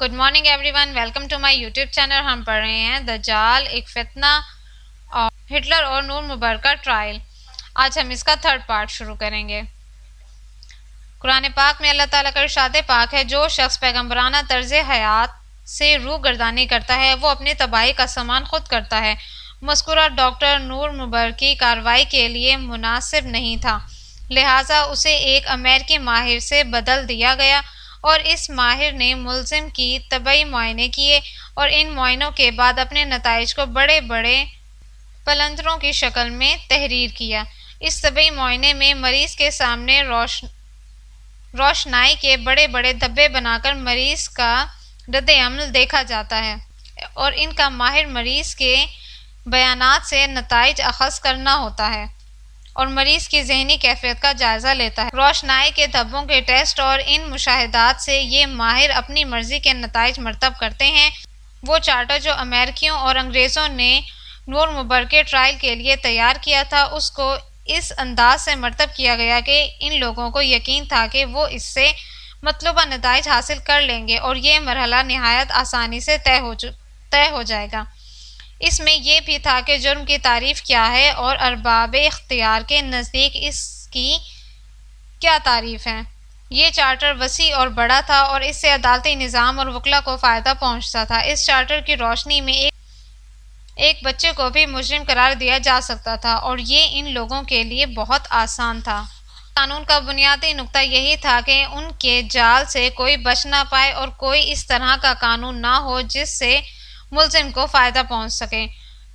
Good morning everyone, welcome to my YouTube channel. हम पढ़ रहे हैं दज्जाल, एक फितना और हिटलर और नूर मुबारक का ट्रायल। आज हम इसका थर्ड पार्ट शुरू करेंगे। कुरान पाक में अल्लाह ताला का इरशाद पाक है, जो शख्स पैगम्बराना तर्ज हयात से रूह गर्दानी करता है वो अपनी तबाही का सामान खुद करता है। मज़कूरा डॉक्टर नूर मुबारक की कार्रवाई के लिए मुनासिब नहीं था, लिहाजा उसे एक अमेरिकी माहिर से बदल दिया गया और इस माहिर ने मुलजिम की तबई मुआयने किए और इन मुआयनों के बाद अपने नताइज को बड़े बड़े पलंदरों की शक्ल में तहरीर किया। इस तबई मुआयने में मरीज़ के सामने रोशनाई के बड़े बड़े धब्बे बनाकर मरीज़ का रद्द-ए-अमल देखा जाता है और इनका माहिर मरीज़ के बयानात से नताइज अखज़ करना होता है और मरीज़ की ज़हनी कैफियत का जायज़ा लेता है। रोशनाई के धब्बों के टेस्ट और इन मुशाहिदात से ये माहिर अपनी मर्ज़ी के नताइज मरतब करते हैं। वो चार्टर जो अमेरिकियों और अंग्रेज़ों ने नूर मुबारक के ट्रायल के लिए तैयार किया था, उसको इस अंदाज से मरतब किया गया कि इन लोगों को यकीन था कि वो इससे मतलूबा नताइज हासिल कर लेंगे और ये मरहला नहायत आसानी से तय हो जाएगा। इसमें यह भी था कि जुर्म की तारीफ़ क्या है और अरबाब इख्तियार के नज़दीक इसकी क्या तारीफ़ है। ये चार्टर वसी और बड़ा था और इससे अदालती निज़ाम और वकला को फ़ायदा पहुंचता था। इस चार्टर की रोशनी में एक बच्चे को भी मुजरिम करार दिया जा सकता था और ये इन लोगों के लिए बहुत आसान था। कानून का बुनियादी नुक्ता यही था कि उनके जाल से कोई बच ना पाए और कोई इस तरह का कानून ना हो जिससे मुलजिम को फ़ायदा पहुंच सके।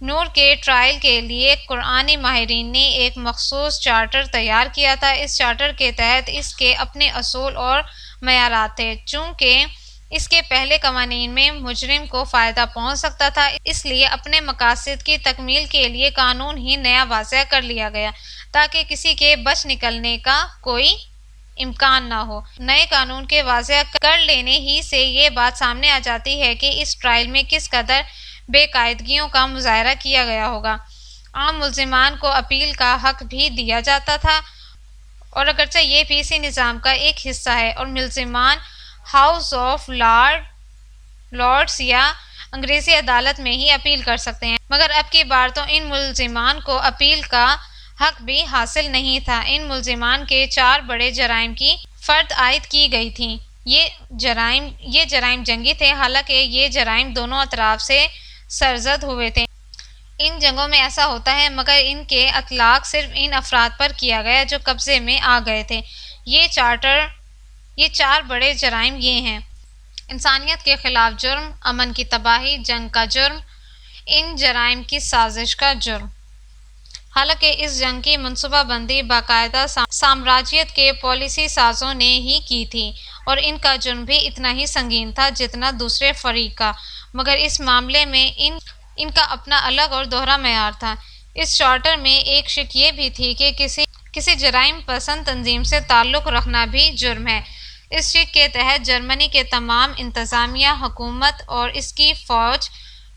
नूर के ट्रायल के लिए कुरानी माहिरीन ने एक मखसूस चार्टर तैयार किया था। इस चार्टर के तहत इसके अपने असूल और मयारात थे। चूँकि इसके पहले कवानीन में मुजरिम को फ़ायदा पहुंच सकता था, इसलिए अपने मकासद की तकमील के लिए कानून ही नया वाज़ह कर लिया गया ताकि किसी के बच निकलने का कोई इम्कान ना हो। नए कानून के वाज़ह कर लेने ही से ये बात सामने आ जाती है कि इस ट्रायल में किस कदर बेकायदगियों का मुजाहरा किया गया होगा। आम मुल्जिमान को अपील का हक भी दिया जाता था और अगरचे ये भी इसी निज़ाम का एक हिस्सा है और मुल्जिमान हाउस ऑफ लॉर्ड्स या अंग्रेज़ी अदालत में ही अपील कर सकते हैं, मगर अब की बार तो इन मुल्जिमान को अपील का हक भी हासिल नहीं था। इन मुल्जिमान के 4 बड़े जराइम की फर्द आयद की गई थी। ये जराइम जंगी थे, हालांकि ये जराइम दोनों अतराफ से सरजद हुए थे। इन जंगों में ऐसा होता है, मगर इनके अतलाक सिर्फ इन अफराद पर किया गया जो कब्जे में आ गए थे। ये 4 बड़े जराइम ये हैं: इंसानियत के खिलाफ जुर्म, अमन की तबाही, जंग का जुर्म, इन जराइम की साजिश का जुर्म। हालांकि इस जंग की मनसूबाबंदी बाकायदा साम्राज्यत के पॉलिसी साजों ने ही की थी और इनका जुर्म भी इतना ही संगीन था जितना दूसरे फरीक का, मगर इस मामले में इनका अपना अलग और दोहरा मेयार था। इस चार्टर में एक शिक ये भी थी कि किसी जराइम पसंद तंजीम से ताल्लुक़ रखना भी जुर्म है। इस शिक के तहत जर्मनी के तमाम इंतज़ामिया, हुकूमत और इसकी फ़ौज,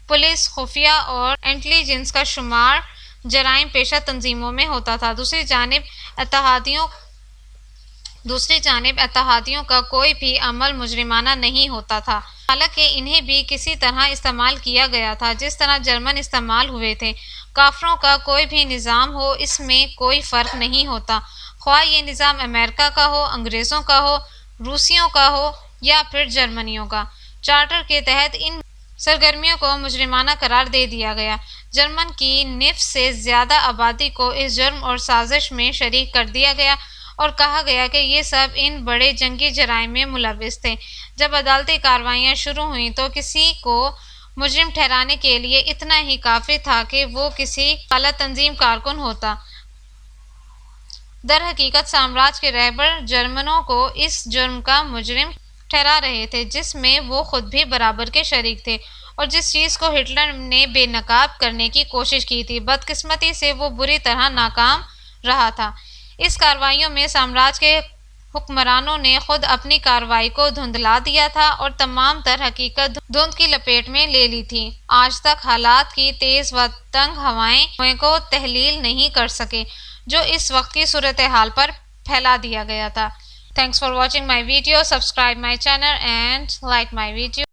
पुलिस, खुफिया और इंटेलिजेंस का शुमार जराइम पेशा तंजीमों में होता था। दूसरी जानिब इत्तेहादियों का कोई भी अमल मुजरिमाना नहीं होता था, हालांकि इन्हें भी किसी तरह इस्तेमाल किया गया था जिस तरह जर्मन इस्तेमाल हुए थे। काफरों का कोई भी निज़ाम हो, इसमें कोई फ़र्क नहीं होता, ख्वाह ये निज़ाम अमेरिका का हो, अंग्रेज़ों का हो, रूसियों का हो या फिर जर्मनियों का। चार्टर के तहत इन सरगर्मियों को मुजरिमाना करार दे दिया गया। जर्मन की निफ से ज़्यादा आबादी को इस जुर्म और साजिश में शरीक कर दिया गया और कहा गया कि ये सब इन बड़े जंगी जराइम में मुलविस थे। जब अदालती कार्रवाइयाँ शुरू हुई तो किसी को मुजरिम ठहराने के लिए इतना ही काफ़ी था कि वो किसी आला तंजीम कारकुन होता। दर हकीकत साम्राज्य के रहबर जर्मनों को इस जुर्म का मुजरिम ठहरा रहे थे जिसमें वो खुद भी बराबर के शरीक थे और जिस चीज़ को हिटलर ने बेनकाब करने की कोशिश की थी, बदकिस्मती से वो बुरी तरह नाकाम रहा था। इस कार्रवाइयों में साम्राज्य के हुक्मरानों ने खुद अपनी कार्रवाई को धुंधला दिया था और तमाम तर हकीकत धुंध की लपेट में ले ली थी। आज तक हालात की तेज़ व तंग हवाएं को तहलील नहीं कर सके जो इस वक्त की सूरत हाल पर फैला दिया गया था। Thanks for watching my video. Subscribe my channel and like my video.